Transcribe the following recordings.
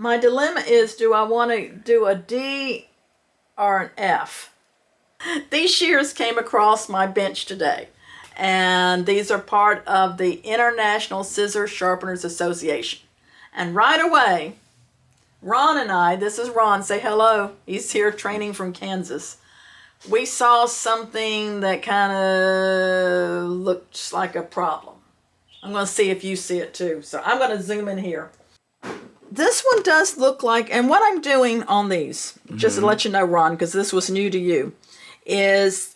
My dilemma is, do I want to do a D or an F? These shears came across my bench today, and these are part of the International Scissor Sharpeners Association. And right away, Ron and I, this is Ron, say hello. He's here training from Kansas. We saw something that kind of looks like a problem. I'm going to see if you see it too. So I'm going to zoom in here. This one does look like, and what I'm doing on these, just to let you know, Ron, because this was new to you, is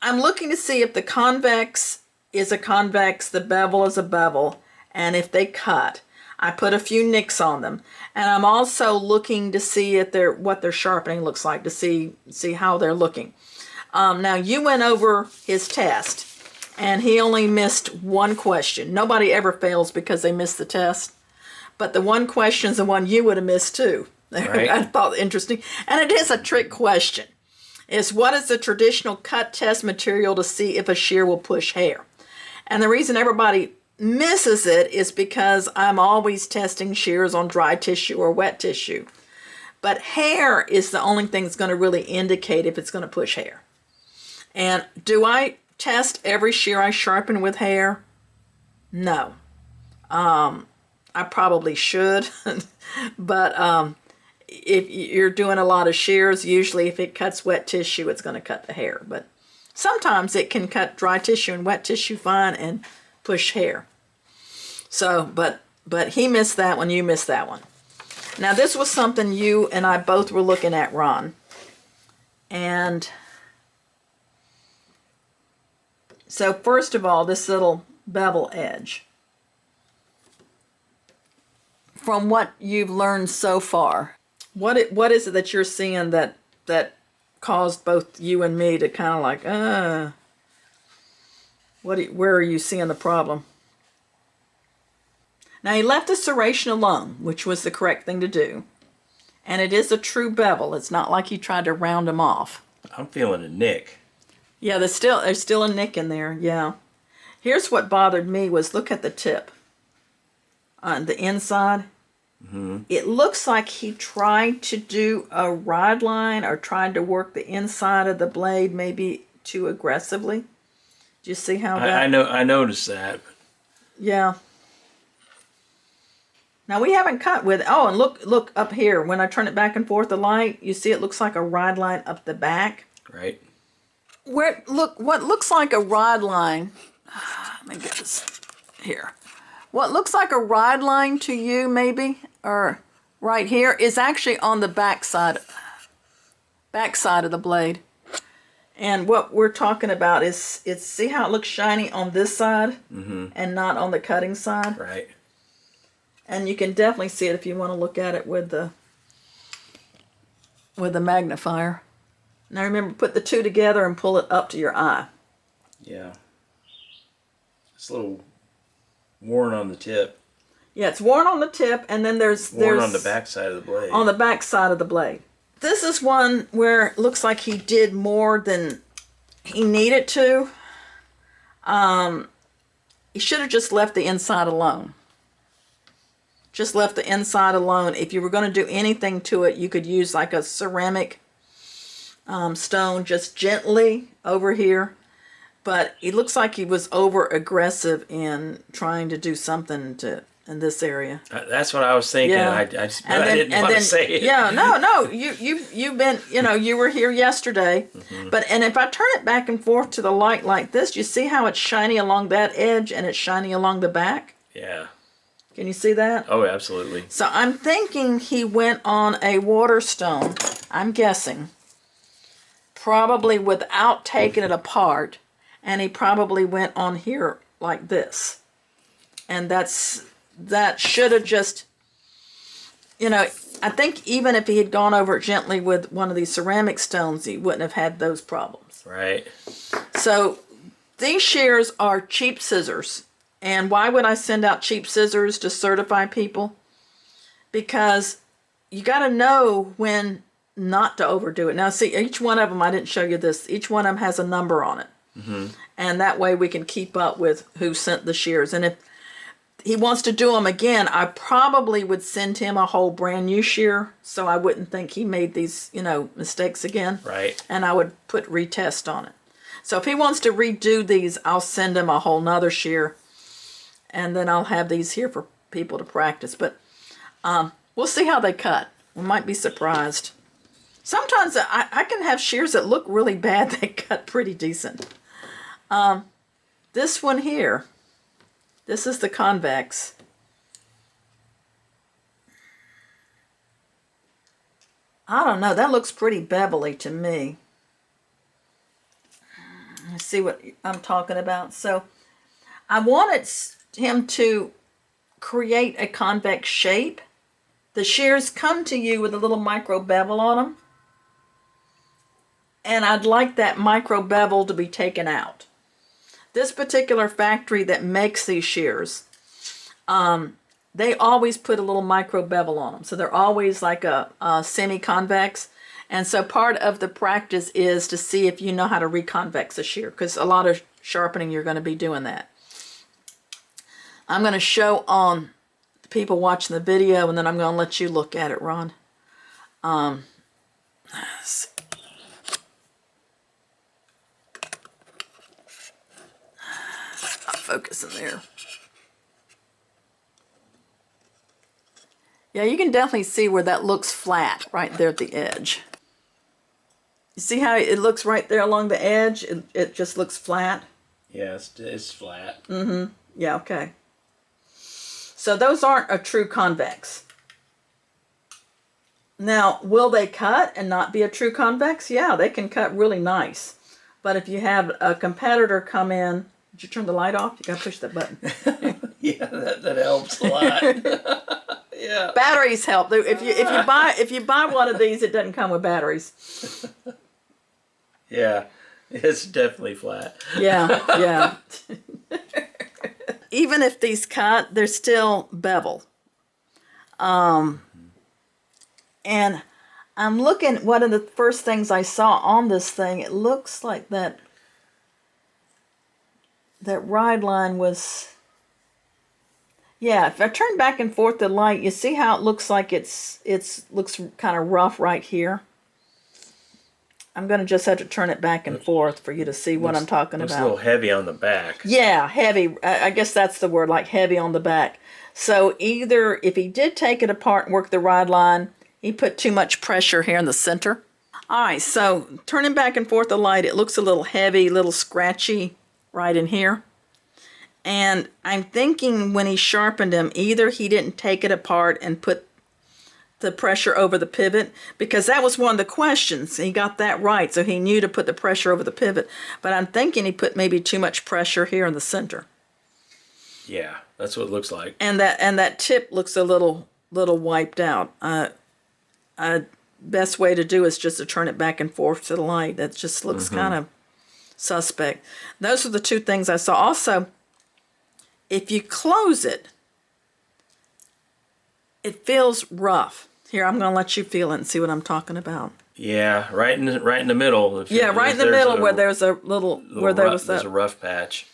I'm looking to see if the convex is a convex, the bevel is a bevel, and if they cut. I put a few nicks on them, and I'm also looking to see if what their sharpening looks like, to see how they're looking. Now, you went over his test, and he only missed one question. Nobody ever fails because they missed the test. But the one question is the one you would have missed too. Right. I thought interesting. And it is a trick question. Is what is the traditional cut test material to see if a shear will push hair? And the reason everybody misses it is because I'm always testing shears on dry tissue or wet tissue. But hair is the only thing that's going to really indicate if it's going to push hair. And do I test every shear I sharpen with hair? No. I probably should, but if you're doing a lot of shears, usually if it cuts wet tissue, it's going to cut the hair. But sometimes it can cut dry tissue and wet tissue fine and push hair. So, but he missed that one, you missed that one. Now this was something you and I both were looking at, Ron. And so first of all, this little bevel edge. From what you've learned so far, what is it that you're seeing that caused both you and me to kind of like, where are you seeing the problem? Now he left the serration alone, which was the correct thing to do, and it is a true bevel. It's not like he tried to round them off. I'm feeling a nick. Yeah, there's still a nick in there. Yeah. Here's what bothered me was look at the tip on the inside. Mm-hmm. It looks like he tried to do a ride line or tried to work the inside of the blade maybe too aggressively. Do you see how that? I noticed that. Yeah. Now we haven't cut with, oh, and look up here. When I turn it back and forth, the light, you see it looks like a ride line up the back. Right. What looks like a ride line, let me get this here. What looks like a ride line to you maybe, or right here, is actually on the back side of the blade. And what we're talking about is, see how it looks shiny on this side and not on the cutting side? Right. And you can definitely see it if you want to look at it with the magnifier. Now remember, put the two together and pull it up to your eye. Yeah. It's a little worn on the tip. Yeah, it's worn on the tip, and then there's on the back side of the blade. On the back side of the blade. This is one where it looks like he did more than he needed to. He should have just left the inside alone. Just left the inside alone. If you were going to do anything to it, you could use like a ceramic stone just gently over here. But it looks like he was over aggressive in trying to do something in this area. That's what I was thinking. Yeah. I didn't want to say it. Yeah, no. You've been, you were here yesterday. Mm-hmm. And if I turn it back and forth to the light like this, you see how it's shiny along that edge and it's shiny along the back? Yeah. Can you see that? Oh, absolutely. So I'm thinking he went on a water stone, I'm guessing, probably without taking it apart. And he probably went on here like this. And that should have just, I think even if he had gone over it gently with one of these ceramic stones, he wouldn't have had those problems. Right. So these shears are cheap scissors. And why would I send out cheap scissors to certify people? Because you got to know when not to overdo it. Now see, each one of them, I didn't show you this, each one of them has a number on it. Mm-hmm. And that way we can keep up with who sent the shears. And he wants to do them again, I probably would send him a whole brand new shear, so I wouldn't think he made these, you know, mistakes again. Right. And I would put retest on it. So if he wants to redo these, I'll send him a whole nother shear, and then I'll have these here for people to practice. But we'll see how they cut. We might be surprised. Sometimes I can have shears that look really bad that cut pretty decent. This one here, this is the convex. I don't know, that looks pretty bevelly to me. Let's see what I'm talking about. So I wanted him to create a convex shape. The shears come to you with a little micro bevel on them. And I'd like that micro bevel to be taken out. This particular factory that makes these shears, they always put a little micro bevel on them. So they're always like a semi-convex. And so part of the practice is to see if you know how to reconvex a shear, because a lot of sharpening you're going to be doing that. I'm going to show on the people watching the video, and then I'm going to let you look at it, Ron. I'll focus in there. Yeah, you can definitely see where that looks flat right there at the edge. You see how it looks right there along the edge? It just looks flat. Yeah, it's flat. Mm-hmm. Yeah, okay. So those aren't a true convex. Now, will they cut and not be a true convex? Yeah, they can cut really nice. But if you have a competitor come in, did you turn the light off? You gotta push that button. Yeah, that helps a lot. Yeah. Batteries help. If you buy one of these, it doesn't come with batteries. Yeah, it's definitely flat. Yeah, yeah. Even if these cut, they're still beveled. And I'm looking, one of the first things I saw on this thing, it looks like that ride line was, yeah, if I turn back and forth the light, you see how it looks like it looks kind of rough right here. I'm going to just have to turn it back and forth for you to see what I'm talking about. Looks a little heavy on the back. Yeah, heavy. I guess that's the word, like heavy on the back. So either if he did take it apart and work the ride line, he put too much pressure here in the center. All right, so turning back and forth the light, it looks a little heavy, a little scratchy right in here. And I'm thinking when he sharpened him, either he didn't take it apart and put the pressure over the pivot, because that was one of the questions. He got that right, so he knew to put the pressure over the pivot. But I'm thinking he put maybe too much pressure here in the center. Yeah, that's what it looks like. And that tip looks a little wiped out. Best way to do is just to turn it back and forth to the light. That just looks kind of suspect. Those are the two things I saw. Also, if you close it, it feels rough. Here, I'm going to let you feel it and see what I'm talking about. Yeah, right in the middle. Yeah, right in the middle where there's a little where there was that. There's a rough patch.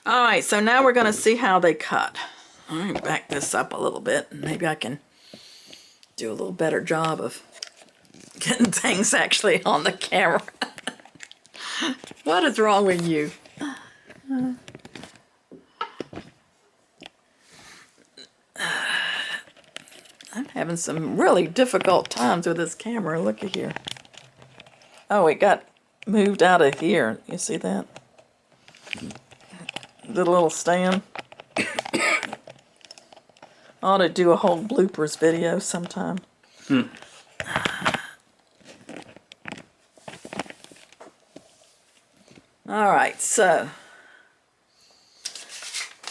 All right, so now we're going to see how they cut. All right, back this up a little bit, and maybe I can do a little better job of getting things actually on the camera. What is wrong with you? I'm having some really difficult times with this camera. Look at here. Oh, it got moved out of here. You see that? The little stand. I ought to do a whole bloopers video sometime. All right, so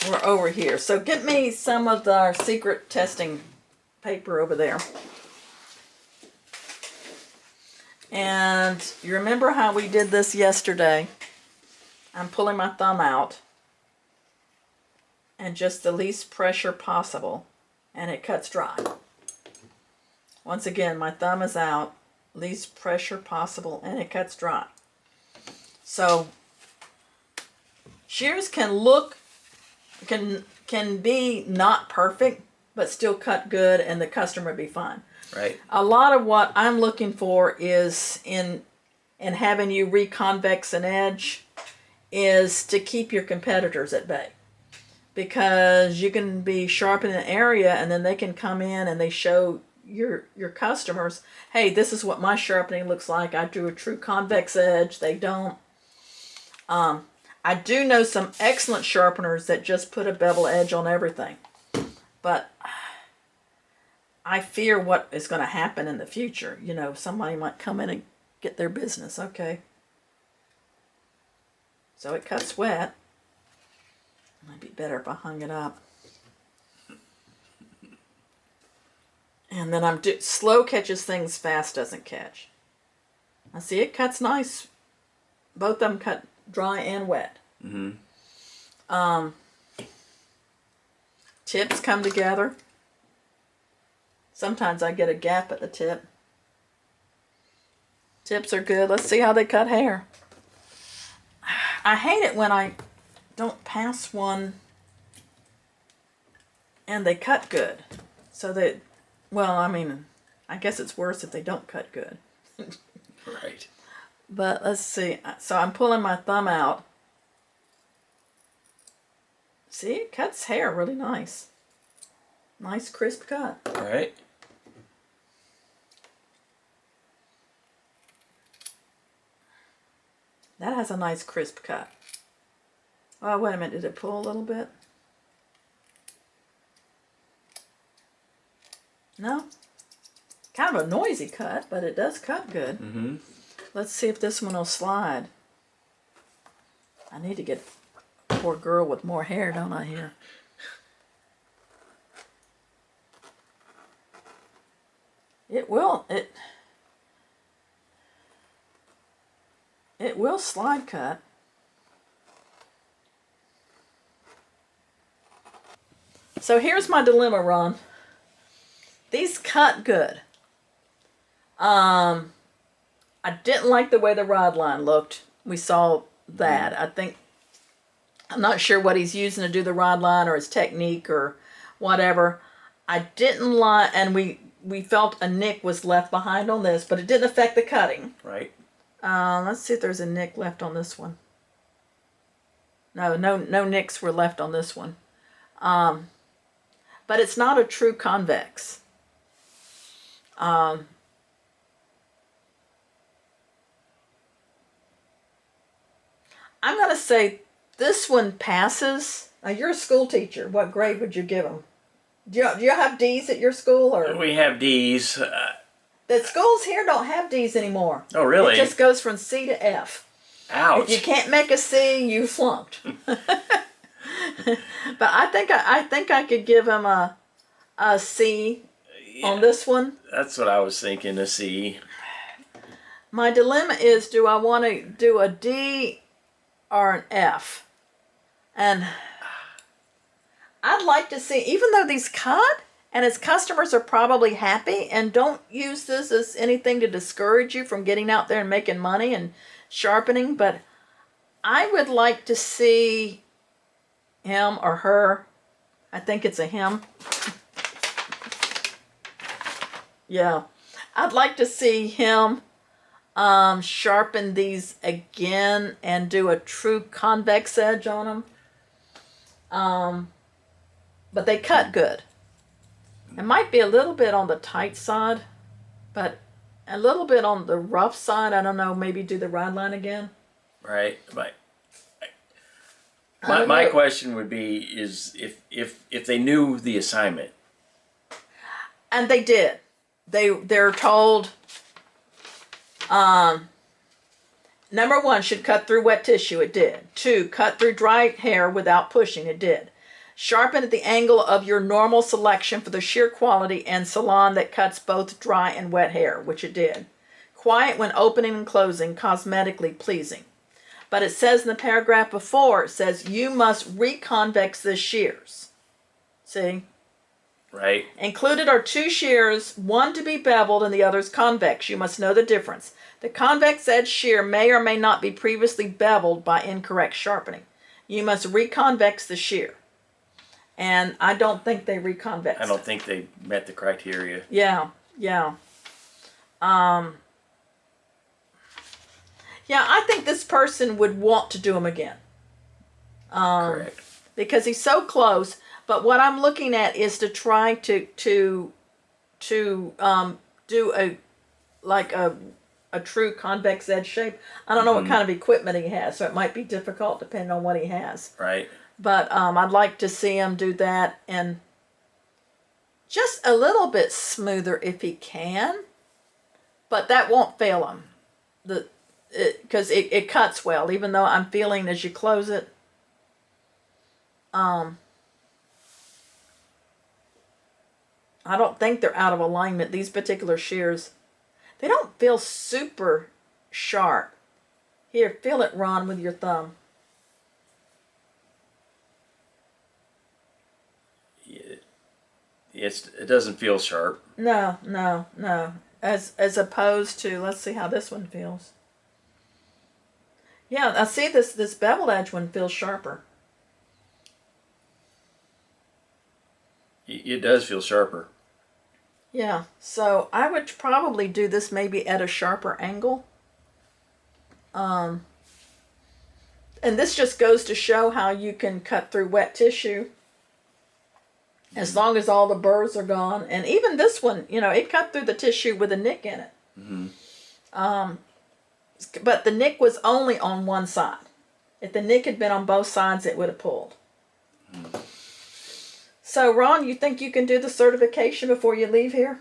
we're over here. So get me some of our secret testing paper over there. And you remember how we did this yesterday? I'm pulling my thumb out and just the least pressure possible, and it cuts dry. Once again, my thumb is out, least pressure possible, and it cuts dry. So shears can can be not perfect, but still cut good and the customer be fine. Right. A lot of what I'm looking for is in having you reconvex an edge is to keep your competitors at bay. Because you can be sharpening an area and then they can come in and they show your customers, hey, this is what my sharpening looks like. I drew a true convex edge. They don't. I do know some excellent sharpeners that just put a bevel edge on everything. But I fear what is going to happen in the future. You know, somebody might come in and get their business. Okay. So it cuts wet. Might be better if I hung it up. And then slow catches things, fast doesn't catch. I see it cuts nice. Both of them cut dry and wet. Mm-hmm. Tips come together. Sometimes I get a gap at the tip. Tips are good. Let's see how they cut hair. I hate it when I don't pass one and they cut good. So they, well, I mean, I guess it's worse if they don't cut good. Right. But let's see. So I'm pulling my thumb out. See, it cuts hair really nice. Nice crisp cut. All right. That has a nice crisp cut. Oh, wait a minute. Did it pull a little bit? No? Kind of a noisy cut, but it does cut good. Mm-hmm. Let's see if this one will slide. I need to get a poor girl with more hair, don't I, here? It will. It will slide cut. So here's my dilemma, Ron. These cut good. I didn't like the way the rod line looked. We saw that. I'm not sure what he's using to do the rod line or his technique or whatever. I didn't like, and we felt a nick was left behind on this, but it didn't affect the cutting. Right. Let's see if there's a nick left on this one. No nicks were left on this one. But it's not a true convex. I'm going to say this one passes. Now, you're a school teacher. What grade would you give them? Do you have D's at your school? Or We have D's. The schools here don't have D's anymore. Oh, really? It just goes from C to F. Ouch. If you can't make a C, you flunked. But I think I could give him a C on this one. That's what I was thinking, a C. My dilemma is, do I want to do a D or an F? And I'd like to see, even though these cut, and his customers are probably happy, and don't use this as anything to discourage you from getting out there and making money and sharpening, but I would like to see him or her, I think it's a him. Yeah, I'd like to see him sharpen these again and do a true convex edge on them. But they cut good. It might be a little bit on the tight side, but a little bit on the rough side. I don't know, maybe do the rod line again. Right. My question would be is if they knew the assignment. And they did. They're told number one, should cut through wet tissue. It did. 2, cut through dry hair without pushing. It did. Sharpen at the angle of your normal selection for the shear quality and salon that cuts both dry and wet hair, which it did. Quiet when opening and closing, cosmetically pleasing. But it says in the paragraph before, it says you must reconvex the shears. See? Right. Included are 2 shears, one to be beveled and the other's convex. You must know the difference. The convex edge shear may or may not be previously beveled by incorrect sharpening. You must reconvex the shear. And I don't think they reconvexed. I don't think they met the criteria. Yeah, yeah. Yeah, I think this person would want to do them again. Correct. Because he's so close. But what I'm looking at is to try to do a true convex edge shape. I don't know what kind of equipment he has, so it might be difficult depending on what he has. Right. But I'd like to see him do that and just a little bit smoother if he can. But that won't fail him. Because it cuts well, even though I'm feeling as you close it. I don't think they're out of alignment. These particular shears, they don't feel super sharp. Here, feel it, Ron, with your thumb. It doesn't feel sharp. No, no, no. As opposed to, let's see how this one feels. Yeah, I see this beveled edge one feels sharper. It does feel sharper. Yeah, so I would probably do this maybe at a sharper angle. And this just goes to show how you can cut through wet tissue as long as all the burrs are gone. And even this one, you know, it cut through the tissue with a nick in it. But the nick was only on one side. If the nick had been on both sides, it would have pulled. So, Ron, you think you can do the certification before you leave here?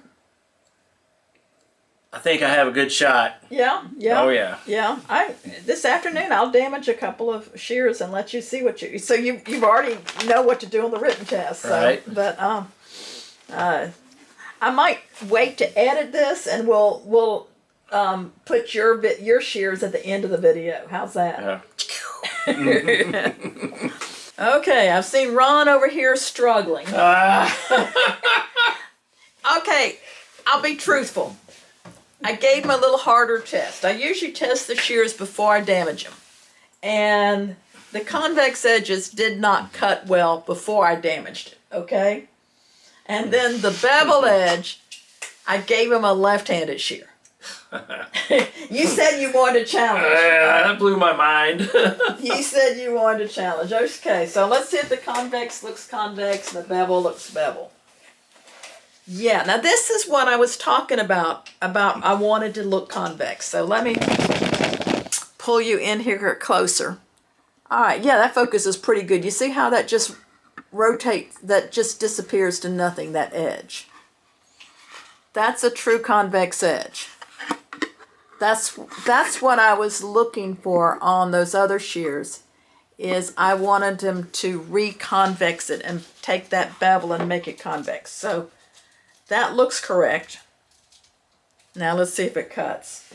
I think I have a good shot. Yeah, yeah. Oh yeah. Yeah. This afternoon I'll damage a couple of shears and let you see what you've already know what to do on the written test. So, right. But I might wait to edit this and we'll put your shears at the end of the video. How's that? Yeah. Okay, I've seen Ron over here struggling. Okay, I'll be truthful. I gave him a little harder test. I usually test the shears before I damage them. And the convex edges did not cut well before I damaged it, okay? And then the bevel edge, I gave him a left-handed shear. You said you wanted a challenge. That blew my mind. You said you wanted a challenge. Okay, so let's see if the convex looks convex and the bevel looks bevel. Yeah, now this is what I was talking about I wanted to look convex. So let me pull you in here closer. All right, yeah, that focus is pretty good. You see how that just rotates, that just disappears to nothing, that edge. That's a true convex edge. That's what I was looking for on those other shears, is I wanted them to reconvex it and take that bevel and make it convex. So that looks correct. Now let's see if it cuts.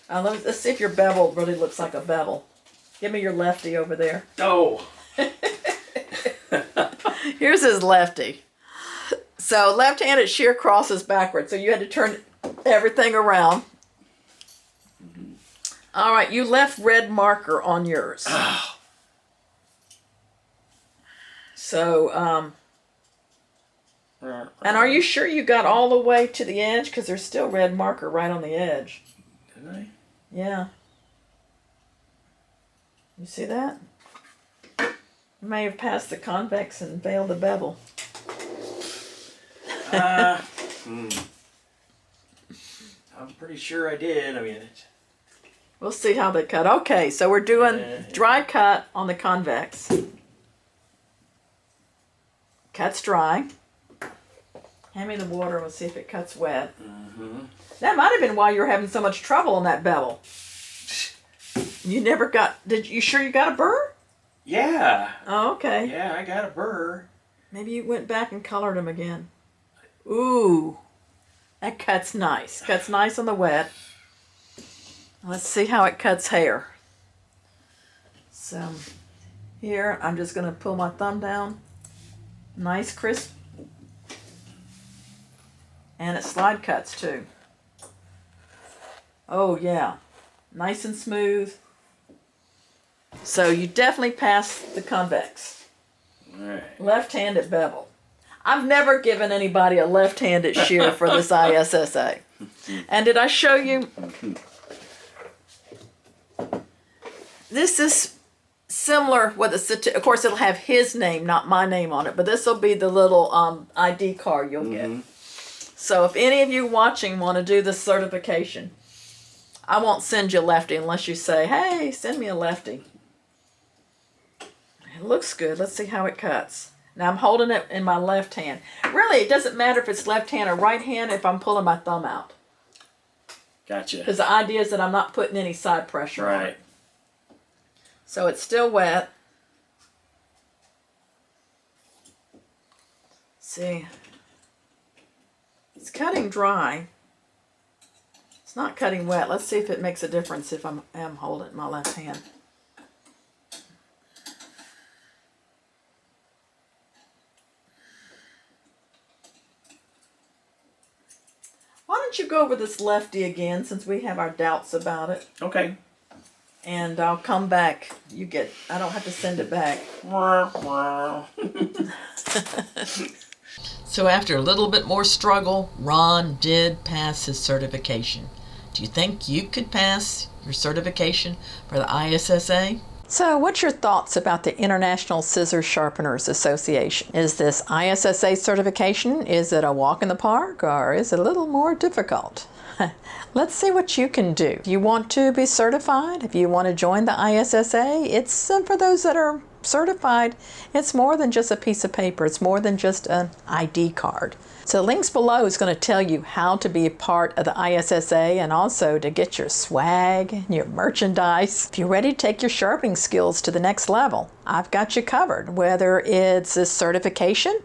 Let's see if your bevel really looks like a bevel. Give me your lefty over there. Oh. Here's his lefty. So left-handed shear crosses backwards. So you had to turn everything around. All right, you left red marker on yours. So, and are you sure you got all the way to the edge? Because there's still red marker right on the edge. Did I? Yeah. You see that? You may have passed the convex and failed the bevel. I'm pretty sure I did. I mean, We'll see how they cut. Okay, so we're doing dry cut on the convex. Cuts dry. Hand me the water. We'll see if it cuts wet. That might have been why you were having so much trouble on that bevel. You never got... You sure you got a burr? yeah. Oh, okay. Yeah, I got a burr. Maybe you went back and colored them again. Ooh. That cuts nice. Cuts nice on the wet. Let's see how it cuts hair. So here, I'm just going to pull my thumb down. Nice crisp. And it slide cuts too. Oh yeah. Nice and smooth. So you definitely passed the convex. Alright. Left-handed bevel. I've never given anybody a left-handed shear for this ISSA. And did I show you? This is similar with a, of course it'll have his name, not my name on it, but this will be the little ID card you'll get. So if any of you watching want to do this certification, I won't send you a lefty unless you say, hey, send me a lefty. It looks good. Let's see how it cuts. Now I'm holding it in my left hand. Really, it doesn't matter if it's left hand or right hand if I'm pulling my thumb out. Gotcha. Because the idea is that I'm not putting any side pressure on it. So it's still wet. See, it's cutting dry. It's not cutting wet. Let's see if it makes a difference if I'm holding it in my left hand. Why don't you go over this lefty again since we have our doubts about it? Okay. And I'll come back. I don't have to send it back. So after a little bit more struggle, Ron did pass his certification. Do you think you could pass your certification for the ISSA? So what's your thoughts about the International Scissor Sharpeners Association? Is this ISSA certification, is it a walk in the park or is it a little more difficult? Let's see what you can do. If you want to be certified, if you want to join the ISSA, it's for those that are certified, it's more than just a piece of paper. It's more than just an ID card. So links below is going to tell you how to be a part of the ISSA and also to get your swag and your merchandise. If you're ready to take your sharpening skills to the next level, I've got you covered, whether it's a certification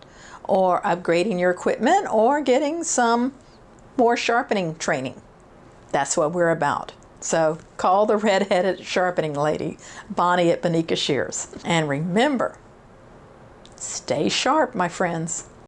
or upgrading your equipment or getting some more sharpening training. That's what we're about. So call the red-headed sharpening lady, Bonnie at Bonika Shears. And remember, stay sharp, my friends.